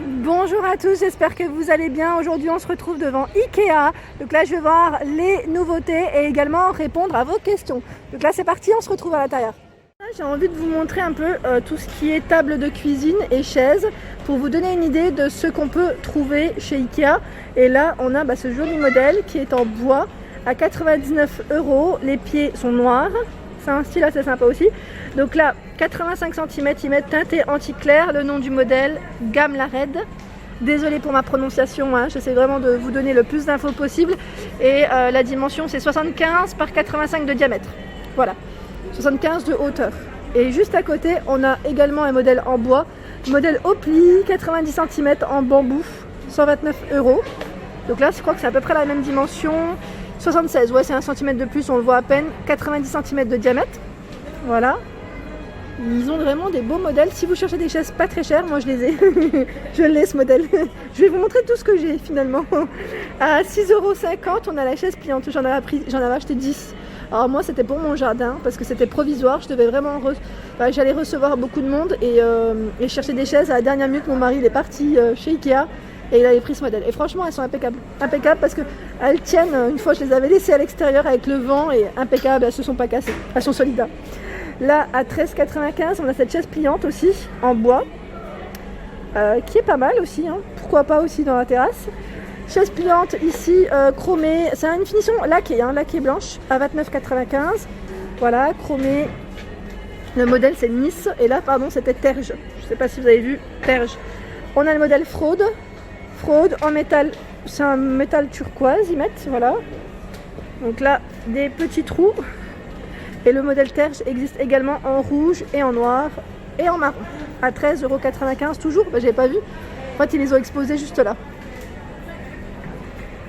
Bonjour à tous, j'espère que vous allez bien. Aujourd'hui on se retrouve devant Ikea. Donc là je vais voir les nouveautés et également répondre à vos questions. Donc là c'est parti, on se retrouve à l'intérieur. J'ai envie de vous montrer un peu tout ce qui est table de cuisine et chaises pour vous donner une idée de ce qu'on peut trouver chez Ikea. Et là on a ce joli modèle qui est en bois à 99 €. Les pieds sont noirs. C'est un style assez sympa aussi. Donc là, 85 cm, ils mettent teinté anti-clair, le nom du modèle, gamme la Red. Désolée pour ma prononciation, hein, j'essaie vraiment de vous donner le plus d'infos possible. Et la dimension, c'est 75 par 85 de diamètre. Voilà, 75 de hauteur. Et juste à côté, on a également un modèle en bois, modèle au pli, 90 cm en bambou, 129 €. Donc là, je crois que c'est à peu près la même dimension. 76, ouais, c'est 1 cm de plus, on le voit à peine. 90 cm de diamètre. Voilà. Ils ont vraiment des beaux modèles. Si vous cherchez des chaises pas très chères, moi je les ai. Je l'ai ce modèle. Je vais vous montrer tout ce que j'ai finalement. À 6,50 €, on a la chaise pliante. J'en avais acheté 10. Alors moi c'était pour mon jardin parce que c'était provisoire. Je devais vraiment j'allais recevoir beaucoup de monde et chercher des chaises à la dernière minute. Mon mari il est parti chez Ikea. Et il avait pris ce modèle. Et franchement, elles sont impeccables. Impeccables parce qu'elles tiennent. Une fois, je les avais laissées à l'extérieur avec le vent et impeccables. Elles se sont pas cassées. Elles sont solides. Hein. Là, à 13,95 €, on a cette chaise pliante aussi, en bois. Qui est pas mal aussi. Hein. Pourquoi pas aussi dans la terrasse. Chaise pliante ici, chromée. C'est une finition laquée, hein, laquée blanche, à 29,95 €. Voilà, chromée. Le modèle, c'est Nice. Et là, pardon, c'était Terge. Je sais pas si vous avez vu, Terge. On a le modèle Fraude en métal, c'est un métal turquoise, ils mettent, voilà. Donc là, des petits trous. Et le modèle Terge existe également en rouge et en noir et en marron. À 13,95 € toujours, j'avais pas vu. En fait, ils les ont exposés juste là.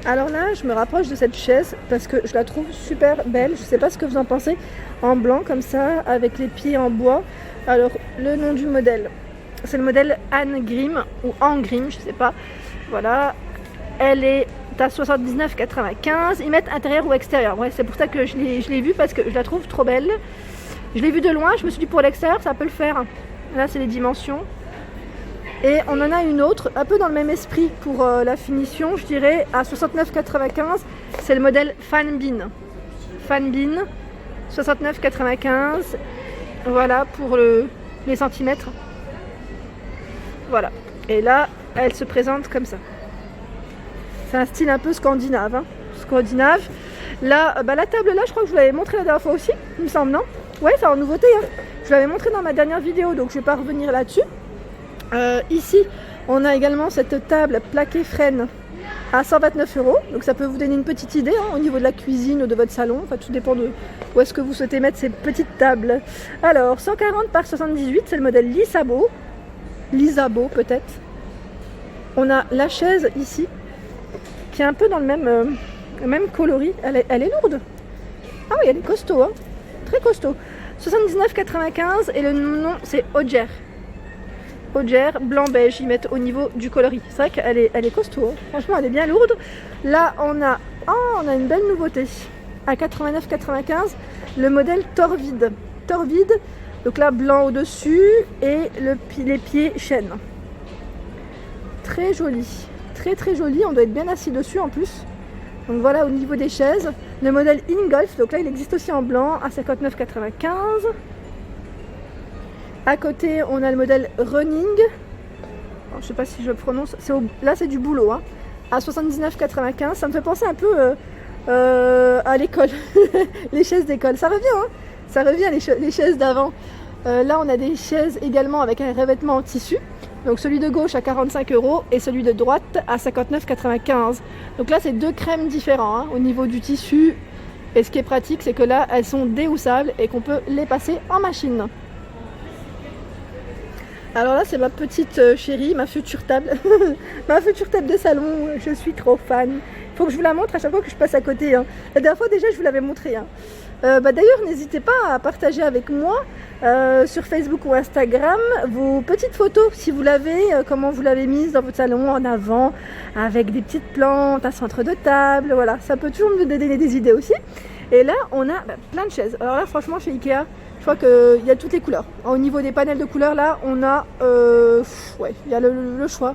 Alors là, je me rapproche de cette chaise parce que je la trouve super belle. Je sais pas ce que vous en pensez. En blanc comme ça, avec les pieds en bois. Alors, le nom du modèle, c'est le modèle Anne Grimm ou Anne Grimm, je sais pas. Voilà, elle est à 79,95 €. Ils mettent intérieur ou extérieur. Ouais, c'est pour ça que je l'ai vue parce que je la trouve trop belle. Je l'ai vue de loin, je me suis dit pour l'extérieur, ça peut le faire. Là, c'est les dimensions. Et on en a une autre, un peu dans le même esprit pour la finition, je dirais, à 69,95 €. C'est le modèle Fanbin. Fanbin, 69,95 €. Voilà, pour les centimètres. Voilà. Et là, elle se présente comme ça. C'est un style un peu scandinave. Hein. Scandinave. Là, la table là, je crois que je vous l'avais montré la dernière fois aussi, il me semble, non? Ouais, c'est en nouveauté. Hein. Je l'avais montré dans ma dernière vidéo, donc je ne vais pas revenir là-dessus. Ici, on a également cette table plaquée frêne à 129 €. Donc ça peut vous donner une petite idée au niveau de la cuisine ou de votre salon. Enfin, tout dépend de où est-ce que vous souhaitez mettre ces petites tables. Alors, 140 par 78, c'est le modèle Lisabo. Lisabo peut-être. On a la chaise ici, qui est un peu dans le même coloris. Elle est lourde. Ah oui, elle est costaud, hein. Très costaud. 79,95 € et le nom c'est Odger. Odger, blanc-beige, ils mettent au niveau du coloris. C'est vrai qu'elle est costaud, hein. Franchement elle est bien lourde. Là on a une belle nouveauté. À 89,95 €, le modèle Torvid. Torvid, donc là blanc au-dessus et les pieds chêne. Très joli, très joli, on doit être bien assis dessus en plus. Donc voilà au niveau des chaises, le modèle Ingolf, donc là il existe aussi en blanc à 59,95 €. À côté on a le modèle Running, alors, je sais pas si je le prononce, là c'est du boulot, hein, à 79,95 €. Ça me fait penser un peu à l'école, les chaises d'école, ça revient, hein, ça revient les chaises d'avant. Là on a des chaises également avec un revêtement en tissu. Donc celui de gauche à 45 € et celui de droite à 59,95 €. Donc là c'est deux crèmes différents hein, au niveau du tissu. Et ce qui est pratique c'est que là elles sont déhoussables et qu'on peut les passer en machine. Alors là c'est ma petite chérie, ma future table. Ma future table de salon, je suis trop fan. Il faut que je vous la montre à chaque fois que je passe à côté. Hein. La dernière fois déjà je vous l'avais montré. Hein. D'ailleurs n'hésitez pas à partager avec moi sur Facebook ou Instagram vos petites photos si vous l'avez, comment vous l'avez mise dans votre salon en avant avec des petites plantes, un centre de table, voilà, ça peut toujours me donner des idées aussi. Et là on a plein de chaises. Alors là franchement chez Ikea je crois qu'il y a toutes les couleurs. Au niveau des panels de couleurs là on a il y a le choix.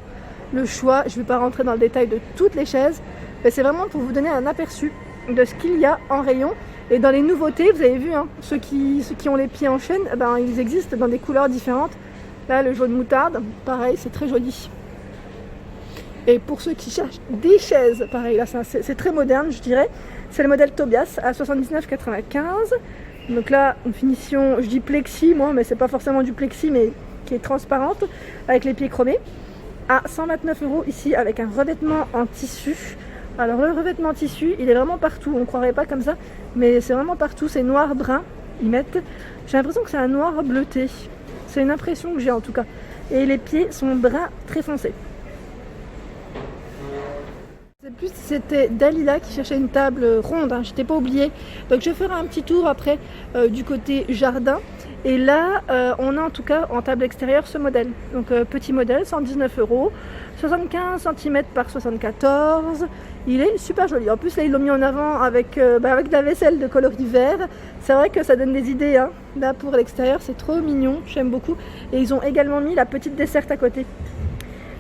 le choix. Je ne vais pas rentrer dans le détail de toutes les chaises, mais c'est vraiment pour vous donner un aperçu de ce qu'il y a en rayon. Et dans les nouveautés, vous avez vu, hein, ceux qui ont les pieds en chaîne, eh ben, ils existent dans des couleurs différentes. Là, le jaune moutarde, pareil, c'est très joli. Et pour ceux qui cherchent des chaises, pareil, là c'est très moderne, je dirais. C'est le modèle Tobias à 79,95. Donc là, une finition, je dis plexi, moi, mais c'est pas forcément du plexi, mais qui est transparente, avec les pieds chromés. À 129 € ici, avec un revêtement en tissu. Alors le revêtement en tissu, il est vraiment partout, on ne croirait pas comme ça, mais c'est vraiment partout, c'est noir-brun, ils mettent. J'ai l'impression que c'est un noir bleuté. C'est une impression que j'ai en tout cas. Et les pieds sont bruns très foncés. C'est plus si c'était Dalila qui cherchait une table ronde, hein, je t'ai pas oublié. Donc je ferai un petit tour après du côté jardin. Et là, on a en tout cas en table extérieure ce modèle. Donc petit modèle, 119 €, 75 cm par 74. Il est super joli. En plus là, ils l'ont mis en avant avec de la vaisselle de coloris vert. C'est vrai que ça donne des idées, hein. Là pour l'extérieur, c'est trop mignon, j'aime beaucoup. Et ils ont également mis la petite desserte à côté.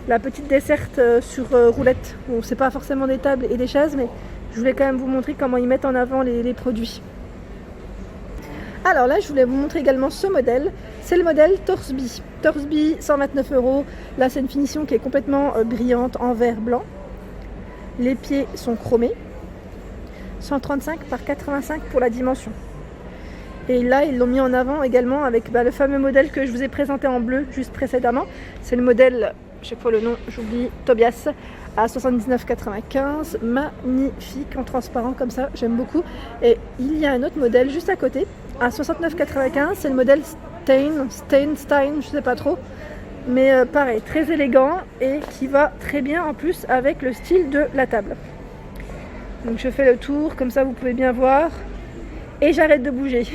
La petite desserte sur roulette. Bon, c'est pas forcément des tables et des chaises, mais je voulais quand même vous montrer comment ils mettent en avant les produits. Alors là, je voulais vous montrer également ce modèle. C'est le modèle Torsby. Torsby, 129 €. Là, c'est une finition qui est complètement brillante en vert blanc. Les pieds sont chromés. 135 par 85 pour la dimension. Et là, ils l'ont mis en avant également avec le fameux modèle que je vous ai présenté en bleu juste précédemment. C'est le modèle, chaque fois le nom, j'oublie, Tobias à 79,95. Magnifique en transparent comme ça, j'aime beaucoup. Et il y a un autre modèle juste à côté à 69,95. C'est le modèle Stein, je sais pas trop. Mais pareil, très élégant et qui va très bien en plus avec le style de la table. Donc je fais le tour, comme ça vous pouvez bien voir. Et j'arrête de bouger.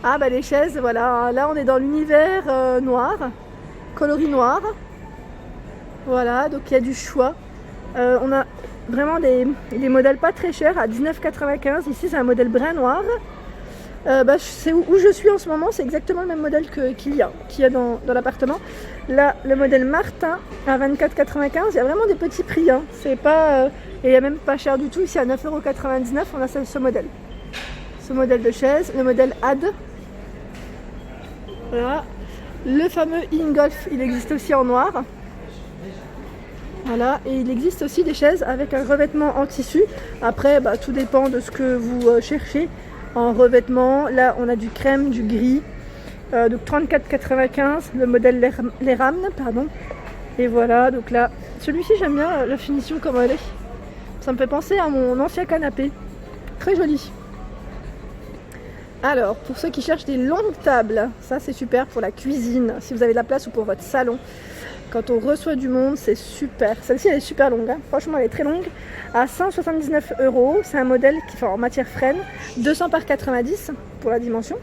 Ah bah les chaises, voilà, là on est dans l'univers noir, coloris noir. Voilà, donc il y a du choix. On a vraiment des modèles pas très chers à 19,95. Ici c'est un modèle brun noir. C'est où je suis en ce moment, c'est exactement le même modèle qu'il y a dans l'appartement. Là, le modèle Martin à 24,95. Il y a vraiment des petits prix, hein. C'est pas, et il n'y a même pas cher du tout. Ici à 9,99 €, on a ce modèle. Ce modèle de chaise, le modèle Ad. Voilà. Le fameux Ingolf, il existe aussi en noir. Voilà, et il existe aussi des chaises avec un revêtement en tissu. Après, tout dépend de ce que vous cherchez. En revêtement, là on a du crème, du gris, donc 34,95, le modèle Leramne, pardon. Et voilà, donc là, celui-ci j'aime bien la finition comme elle est. Ça me fait penser à mon ancien canapé, très joli. Alors, pour ceux qui cherchent des longues tables, ça c'est super pour la cuisine, si vous avez de la place ou pour votre salon. Quand on reçoit du monde, c'est super. Celle-ci, elle est super longue, hein. Franchement, elle est très longue. À 179 €, c'est un modèle qui fait en matière frêne, 200 par 90 pour la dimension.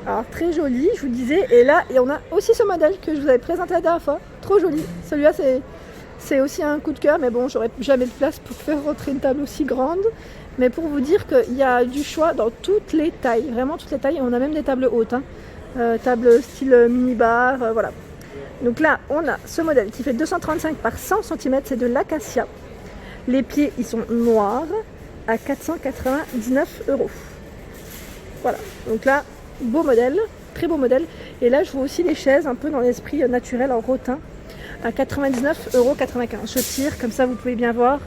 Alors, très joli, je vous disais. Et là, et on a aussi ce modèle que je vous avais présenté la dernière fois. Trop joli. Celui-là, c'est aussi un coup de cœur, mais bon, j'aurais jamais de place pour faire rentrer une table aussi grande. Mais pour vous dire qu'il y a du choix dans toutes les tailles, vraiment toutes les tailles. On a même des tables hautes, hein. Table style mini-bar, voilà. Donc là, on a ce modèle qui fait 235 par 100 cm, c'est de l'acacia. Les pieds, ils sont noirs à 499 €. Voilà, donc là, beau modèle, très beau modèle. Et là, je vois aussi les chaises un peu dans l'esprit naturel en rotin à 99,95 €. Je tire, comme ça vous pouvez bien voir.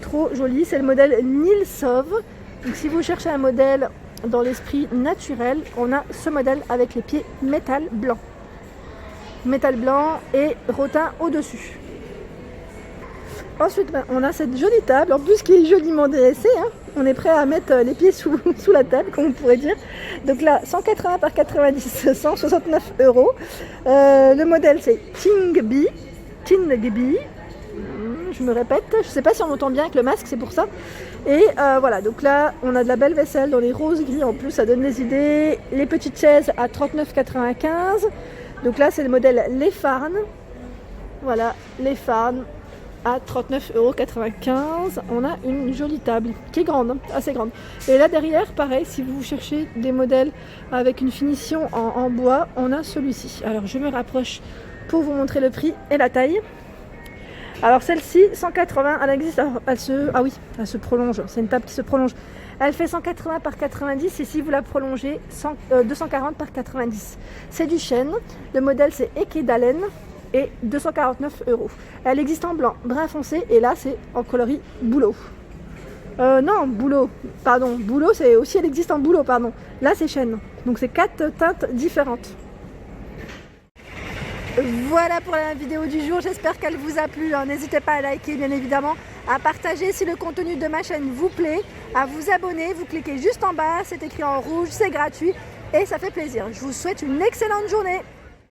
Trop joli, c'est le modèle Nilsov. Donc si vous cherchez un modèle dans l'esprit naturel, on a ce modèle avec les pieds métal blanc. Métal blanc et rotin au-dessus. Ensuite, on a cette jolie table, en plus qui est joliment dressée, hein. On est prêt à mettre les pieds sous la table, comme on pourrait dire. Donc là, 180 par 90, 169 €. Le modèle, c'est Tingby. Je me répète, je ne sais pas si on entend bien avec le masque, c'est pour ça. Et voilà, donc là, on a de la belle vaisselle dans les roses gris, en plus, ça donne des idées. Les petites chaises à 39,95 €. Donc là, c'est le modèle Les Farnes. Voilà, Les Farnes à 39,95 €. On a une jolie table qui est grande, hein, assez grande. Et là derrière, pareil, si vous cherchez des modèles avec une finition en bois, on a celui-ci. Alors, je me rapproche pour vous montrer le prix et la taille. Alors celle-ci, 180, elle existe, elle se prolonge, c'est une table qui se prolonge. Elle fait 180 par 90 et si vous la prolongez, 240 par 90. C'est du chêne, le modèle c'est Ekedalen et 249 €. Elle existe en blanc, brun foncé et là c'est en coloris bouleau. Non, bouleau, pardon, bouleau c'est aussi, elle existe en bouleau, pardon. Là c'est chêne, donc c'est 4 teintes différentes. Voilà pour la vidéo du jour, j'espère qu'elle vous a plu. N'hésitez pas à liker bien évidemment, à partager si le contenu de ma chaîne vous plaît, à vous abonner, vous cliquez juste en bas, c'est écrit en rouge, c'est gratuit et ça fait plaisir. Je vous souhaite une excellente journée.